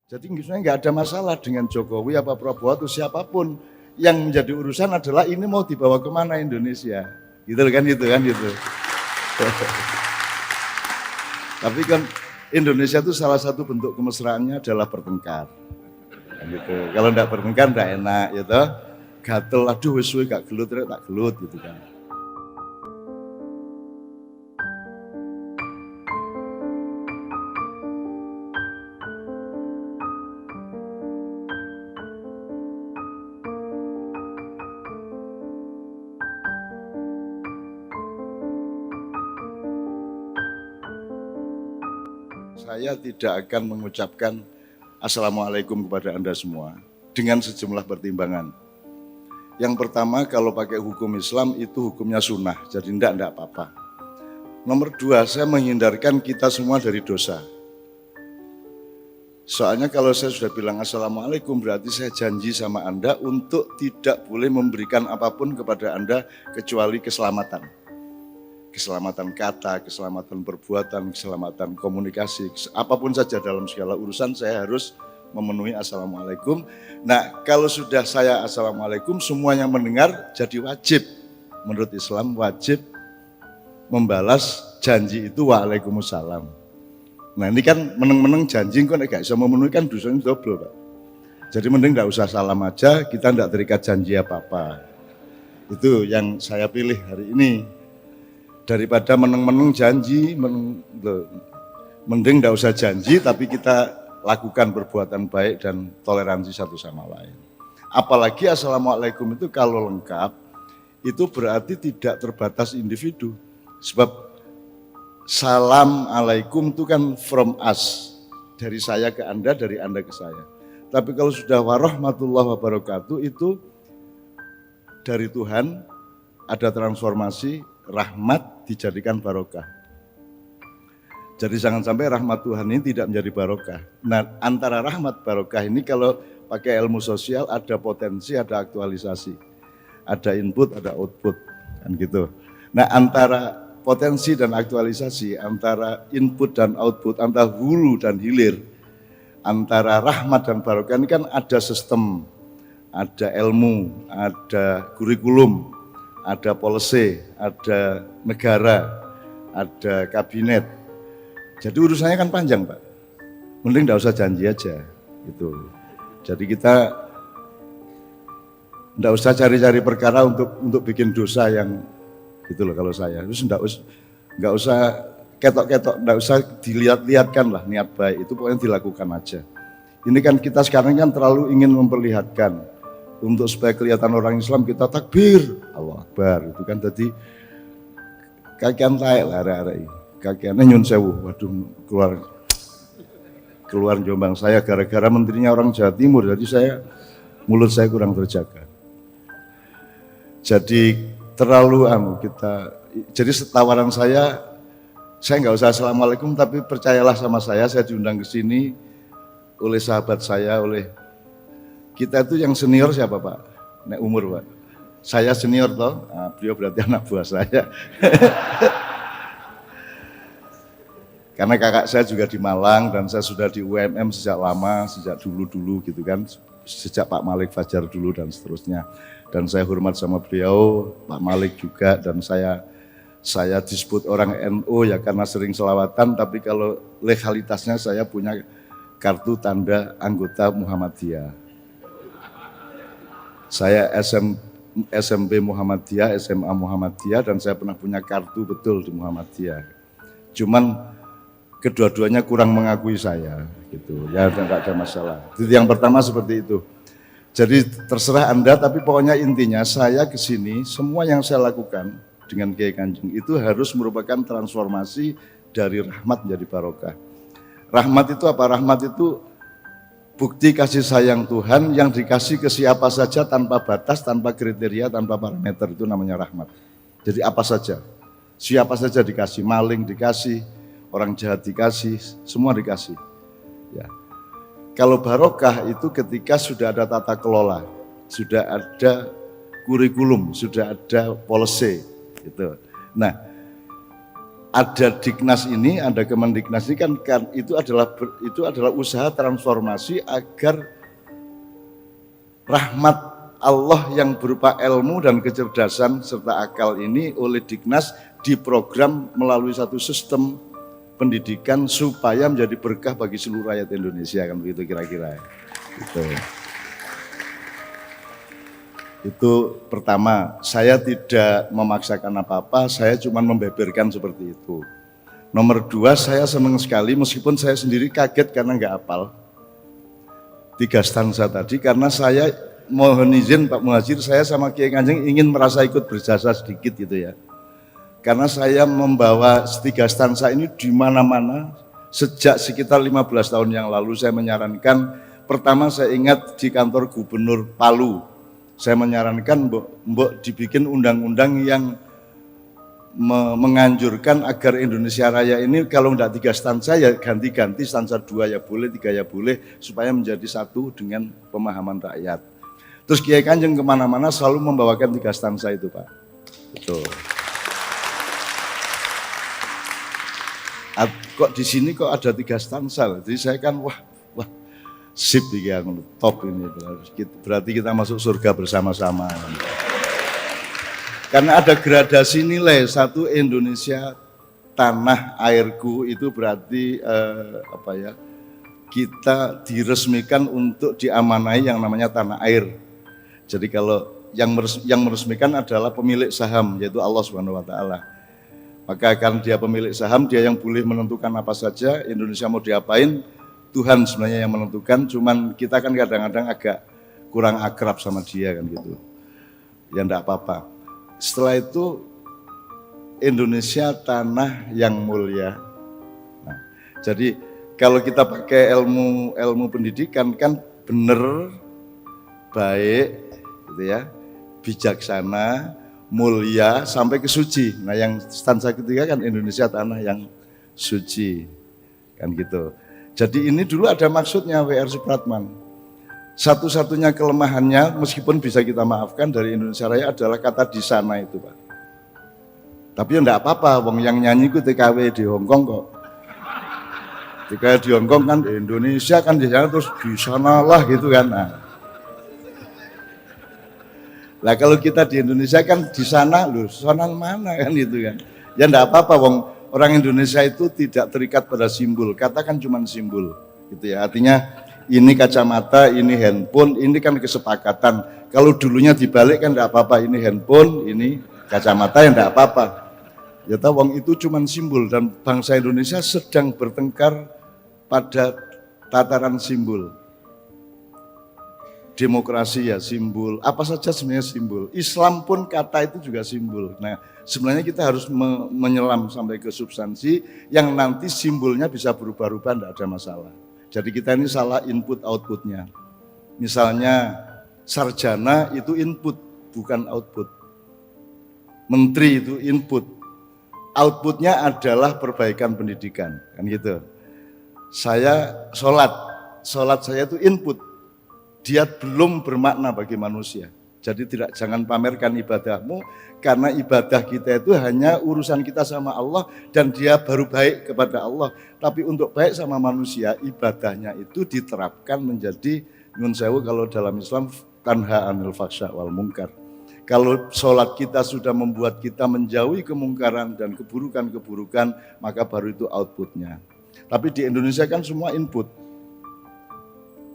Jadi sebenarnya nggak ada masalah dengan Jokowi apa Prabowo atau siapapun. Yang menjadi urusan adalah ini mau dibawa kemana Indonesia. Gitu kan. Tapi kan Indonesia itu salah satu bentuk kemesraannya adalah bertengkar. Gitu. Kalau enggak bertengkar enggak enak gitu. Gatel, aduh wis suwe gak gelut tak gelut gitu kan. Saya tidak akan mengucapkan Assalamualaikum kepada Anda semua dengan sejumlah pertimbangan. Yang pertama, kalau pakai hukum Islam itu hukumnya sunnah, jadi enggak apa-apa. Nomor dua, saya menghindarkan kita semua dari dosa. Soalnya kalau saya sudah bilang Assalamualaikum berarti saya janji sama Anda untuk tidak boleh memberikan apapun kepada Anda kecuali keselamatan. Keselamatan kata, keselamatan perbuatan, keselamatan komunikasi, apapun saja dalam segala urusan saya harus memenuhi Assalamualaikum. Nah, kalau sudah saya Assalamualaikum, semua yang mendengar jadi wajib. Menurut Islam wajib membalas janji itu Waalaikumsalam. Nah, ini kan meneng-meneng janji kok gak bisa memenuhi kan dosanya double, Pak. Jadi mending gak usah salam aja, kita gak terikat janji apa-apa. Itu yang saya pilih hari ini. Daripada meneng-meneng janji, mending gak usah janji tapi kita lakukan perbuatan baik dan toleransi satu sama lain. Apalagi Assalamualaikum itu kalau lengkap, itu berarti tidak terbatas individu. Sebab salam alaikum itu kan from us, dari saya ke Anda, dari Anda ke saya. Tapi kalau sudah warahmatullahi wabarakatuh itu dari Tuhan, ada transformasi, rahmat dijadikan barokah. Jadi jangan sampai rahmat Tuhan ini tidak menjadi barokah. Nah, antara rahmat barokah ini kalau pakai ilmu sosial ada potensi, ada aktualisasi. Ada input, ada output, kan gitu. Nah, antara potensi dan aktualisasi, antara input dan output, antara hulu dan hilir, antara rahmat dan barokah ini kan ada sistem, ada ilmu, ada kurikulum, ada policy, ada negara, ada kabinet. Jadi urusannya kan panjang, Pak. Mending enggak usah janji aja gitu. Jadi kita enggak usah cari-cari perkara untuk bikin dosa yang gitu loh kalau saya. Terus enggak usah ketok-ketok, enggak usah dilihat-lihatkan lah niat baik itu pokoknya dilakukan aja. Ini kan kita sekarang kan terlalu ingin memperlihatkan. Untuk supaya kelihatan orang Islam kita takbir, Allah Akbar, itu kan tadi kakian taek lah arek-arek. Kakiannya nyun sewu, waduh keluar Jombang saya gara-gara menterinya orang Jawa Timur, jadi mulut saya kurang terjaga. Jadi terlalu jadi tawaran saya nggak usah Assalamualaikum tapi percayalah sama saya diundang ke sini oleh sahabat saya, oleh kita itu yang senior siapa Pak? Nek umur Pak. Saya senior toh, nah, beliau berarti anak buah saya. Karena kakak saya juga di Malang dan saya sudah di UMM sejak lama, sejak dulu gitu kan. Sejak Pak Malik Fajar dulu dan seterusnya. Dan saya hormat sama beliau, Pak Malik juga dan saya disebut orang NU ya karena sering selawatan, tapi kalau legalitasnya saya punya kartu tanda anggota Muhammadiyah. Saya SMP Muhammadiyah, SMA Muhammadiyah dan saya pernah punya kartu betul di Muhammadiyah. Cuman kedua-duanya kurang mengakui saya gitu. Ya enggak ada masalah. Itu yang pertama seperti itu. Jadi terserah Anda tapi pokoknya intinya saya ke sini semua yang saya lakukan dengan Kiai Kanjeng itu harus merupakan transformasi dari rahmat menjadi barokah. Rahmat itu apa? Rahmat itu bukti kasih sayang Tuhan yang dikasih ke siapa saja tanpa batas, tanpa kriteria, tanpa parameter, itu namanya rahmat. Jadi apa saja, siapa saja dikasih, maling dikasih, orang jahat dikasih, semua dikasih. Ya. Kalau barokah itu ketika sudah ada tata kelola, sudah ada kurikulum, sudah ada policy. Gitu. Nah, ada Diknas ini, ada Kemendiknas ini kan itu adalah usaha transformasi agar rahmat Allah yang berupa ilmu dan kecerdasan serta akal ini oleh Diknas diprogram melalui satu sistem pendidikan supaya menjadi berkah bagi seluruh rakyat Indonesia, kan begitu kira-kira. Itu pertama, saya tidak memaksakan apa-apa, saya cuma membeberkan seperti itu. Nomor dua, saya senang sekali meskipun saya sendiri kaget karena nggak hafal 3 stanza tadi, karena saya mohon izin Pak Muhajir, saya sama Kiai Kanjeng ingin merasa ikut berjasa sedikit gitu ya. Karena saya membawa 3 stanza ini di mana-mana sejak sekitar 15 tahun yang lalu. Saya menyarankan, pertama saya ingat di kantor Gubernur Palu, saya menyarankan mbok dibikin undang-undang yang menganjurkan agar Indonesia Raya ini kalau enggak 3 stanza ya ganti-ganti, stanza 2 ya boleh, 3 ya boleh, supaya menjadi satu dengan pemahaman rakyat. Terus Kiai Kanjeng kemana-mana selalu membawakan 3 stanza itu Pak. Betul. Kok di sini kok ada 3 stanza, jadi saya kan wah sip ya, top ini, berarti kita masuk surga bersama-sama. Karena ada gradasi nilai, satu Indonesia tanah airku itu berarti kita diresmikan untuk diamanai yang namanya tanah air. Jadi kalau yang meresmikan adalah pemilik saham, yaitu Allah Subhanahu wa taala. Maka karena dia pemilik saham, dia yang boleh menentukan apa saja, Indonesia mau diapain, Tuhan sebenarnya yang menentukan, cuman kita kan kadang-kadang agak kurang akrab sama dia kan gitu. Ya enggak apa-apa. Setelah itu Indonesia tanah yang mulia. Nah, jadi kalau kita pakai ilmu pendidikan kan benar, baik gitu ya, bijaksana, mulia sampai ke suci. Nah, yang stanza ketiga kan Indonesia tanah yang suci. Kan gitu. Jadi ini dulu ada maksudnya W.R. Supratman. Satu-satunya kelemahannya meskipun bisa kita maafkan dari Indonesia Raya adalah kata di sana itu Pak. Tapi ya enggak apa-apa, wong yang nyanyi itu TKW di Hongkong kok. TKW di Hongkong kan Indonesia kan di sana terus di sanalah gitu kan. Nah kalau kita di Indonesia kan di sana loh, sana mana kan gitu kan. Ya enggak apa-apa wong. Orang Indonesia itu tidak terikat pada simbol, kata kan cuma simbol, gitu ya. Artinya ini kacamata, ini handphone, ini kan kesepakatan. Kalau dulunya dibalik kan enggak apa-apa, ini handphone, ini kacamata ya enggak apa-apa. Ya tahu wong itu cuma simbol dan bangsa Indonesia sedang bertengkar pada tataran simbol. Demokrasi ya simbol, apa saja sebenarnya simbol. Islam pun kata itu juga simbol. Nah, sebenarnya kita harus menyelam sampai ke substansi yang nanti simbolnya bisa berubah-ubah, tidak ada masalah. Jadi kita ini salah input outputnya. Misalnya sarjana itu input, bukan output. Menteri itu input. Outputnya adalah perbaikan pendidikan, kan gitu. Saya sholat saya itu input. Dia belum bermakna bagi manusia. Jadi jangan pamerkan ibadahmu, karena ibadah kita itu hanya urusan kita sama Allah dan dia baru baik kepada Allah. Tapi untuk baik sama manusia, ibadahnya itu diterapkan menjadi nyun sewu kalau dalam Islam tanha anil fahsya wal munkar. Kalau sholat kita sudah membuat kita menjauhi kemungkaran dan keburukan-keburukan, maka baru itu outputnya. Tapi di Indonesia kan semua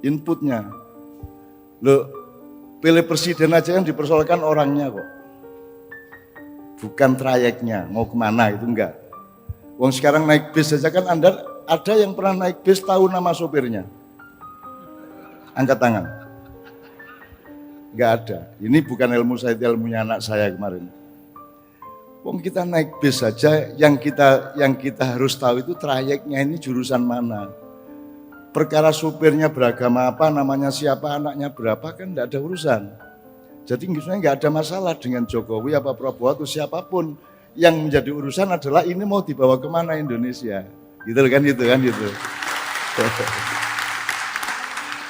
inputnya. Loh, pilih presiden aja yang dipersoalkan orangnya kok. Bukan trayeknya, mau kemana itu enggak. Wong sekarang naik bis saja kan ada yang pernah naik bis tahu nama sopirnya. Angkat tangan. Enggak ada. Ini bukan ilmu saya, ilmunya anak saya kemarin. Wong kita naik bis saja yang kita harus tahu itu trayeknya ini jurusan mana. Perkara supirnya beragama apa, namanya siapa, anaknya berapa kan enggak ada urusan. Jadi sebenarnya enggak ada masalah dengan Jokowi apa Prabowo atau siapapun. Yang menjadi urusan adalah ini mau dibawa kemana Indonesia. Gitu kan.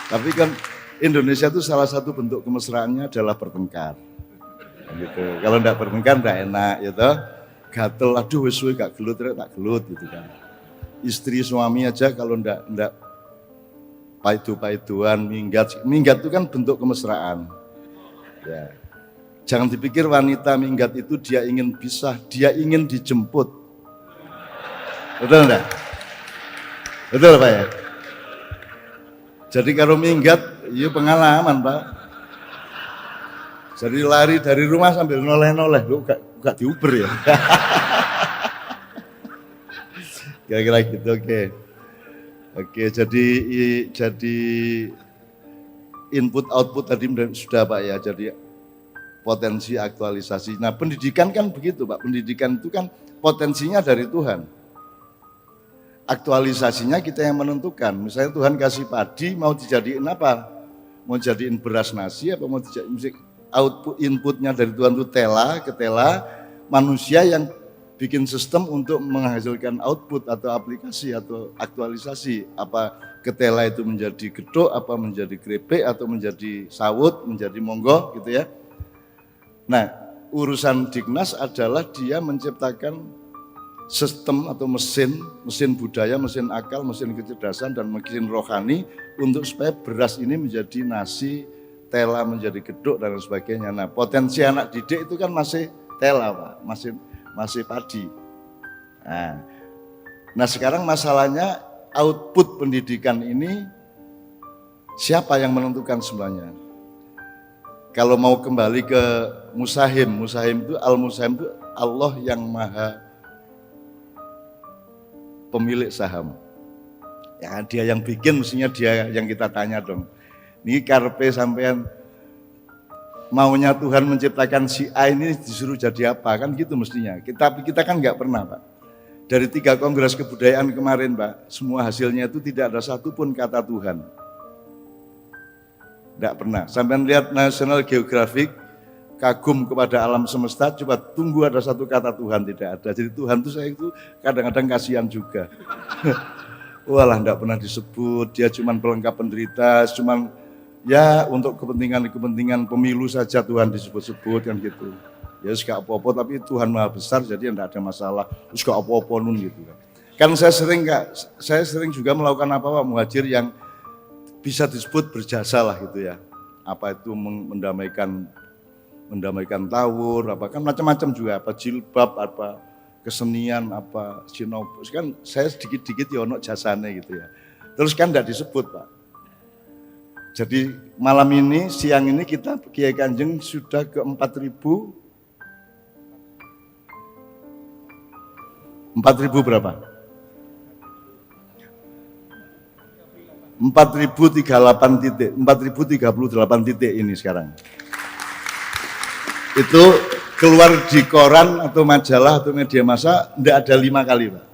Tapi kan Indonesia itu salah satu bentuk kemesraannya adalah bertengkar. Gitu. Kalau enggak bertengkar enggak enak gitu. gatel, aduh wis suwe gak gelut, tak gelut gitu kan. Istri suami aja kalau ndak paidu-paiduan, minggat itu kan bentuk kemesraan. Ya. Jangan dipikir wanita minggat itu dia ingin pisah, dia ingin dijemput. Betul enggak? Betul Pak ya? Jadi kalau minggat, iya pengalaman Pak. Jadi lari dari rumah sambil noleh-noleh, lu gak diuber ya. Kira-kira gitu, oke. Oke, jadi input output tadi sudah Pak ya, jadi potensi aktualisasi. Nah pendidikan kan begitu Pak, pendidikan itu kan potensinya dari Tuhan. Aktualisasinya kita yang menentukan. Misalnya Tuhan kasih padi, mau dijadiin apa? Mau jadiin beras nasi, apa mau dijadiin output inputnya dari Tuhan itu ketela, manusia yang bikin sistem untuk menghasilkan output atau aplikasi atau aktualisasi. Apa ketela itu menjadi gedok, apa menjadi krepek, atau menjadi sawut, menjadi monggo gitu ya. Nah, urusan Dignas adalah dia menciptakan sistem atau mesin budaya, mesin akal, mesin kecerdasan, dan mesin rohani untuk supaya beras ini menjadi nasi, tela menjadi gedok, dan sebagainya. Nah, potensi anak didik itu kan masih tela Pak, masih padi. Nah sekarang masalahnya output pendidikan ini siapa yang menentukan sebenarnya? Kalau mau kembali ke Musahim itu Al-Musahim itu Allah yang maha pemilik saham. Ya dia yang bikin, mestinya dia yang kita tanya dong. Ini karpe sampean maunya Tuhan menciptakan si A ini disuruh jadi apa, kan gitu mestinya. Tapi kita kan nggak pernah Pak. Dari 3 kongres kebudayaan kemarin Pak, semua hasilnya itu tidak ada satupun kata Tuhan. Tidak pernah. Sampai lihat National Geographic, kagum kepada alam semesta, coba tunggu ada satu kata Tuhan, tidak ada. Jadi Tuhan itu saya itu kadang-kadang kasihan juga. Walah tidak pernah disebut, dia cuma pelengkap penderita, cuma ya untuk kepentingan pemilu saja Tuhan disebut-sebut kan gitu. Ya gak apa-apa, tapi Tuhan maha besar jadi tidak ada masalah. Terus gak apa-apa nun gitu kan. Kan saya sering juga melakukan apa Pak Muhajir yang bisa disebut berjasa lah gitu ya. Apa itu mendamaikan tawur, apa kan macam-macam juga, apa jilbab, apa kesenian, apa sinopus, kan saya sedikit-sedikit ya ono jasane gitu ya. Terus kan tidak disebut Pak. Jadi malam ini, siang ini kita Kiai Kanjeng sudah ke 4.000 berapa? 4.038 titik, 4.038 titik ini sekarang. Itu keluar di koran atau majalah atau media massa tidak ada 5 kali Pak.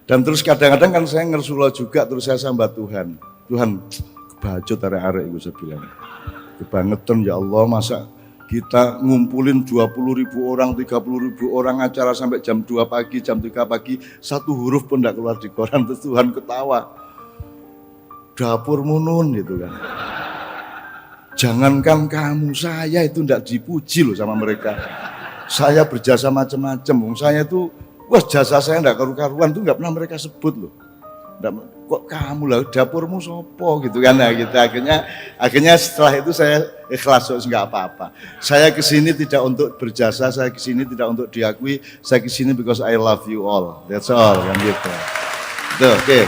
Dan terus kadang-kadang kan saya ngersulah juga, terus saya sambat Tuhan kebacut arek-arek itu saya bilang. Kebangetan ya Allah, masa kita ngumpulin 20.000 orang, 30.000 orang acara sampai jam 2 pagi, jam 3 pagi, satu huruf pun tidak keluar di koran, terus Tuhan ketawa. Dapur munun gitu kan. Jangankan kamu, saya itu tidak dipuji loh sama mereka. Saya berjasa macam-macam, saya itu, wah jasa saya tidak karu-karuan, itu nggak pernah mereka sebut loh. Kok kamu lah, dapurmu sopo gitu kan, nah, gitu. Akhirnya setelah itu saya ikhlas, nggak apa-apa. Saya kesini tidak untuk berjasa, saya kesini tidak untuk diakui, saya kesini because I love you all, that's all kan gitu. Tuh, oke.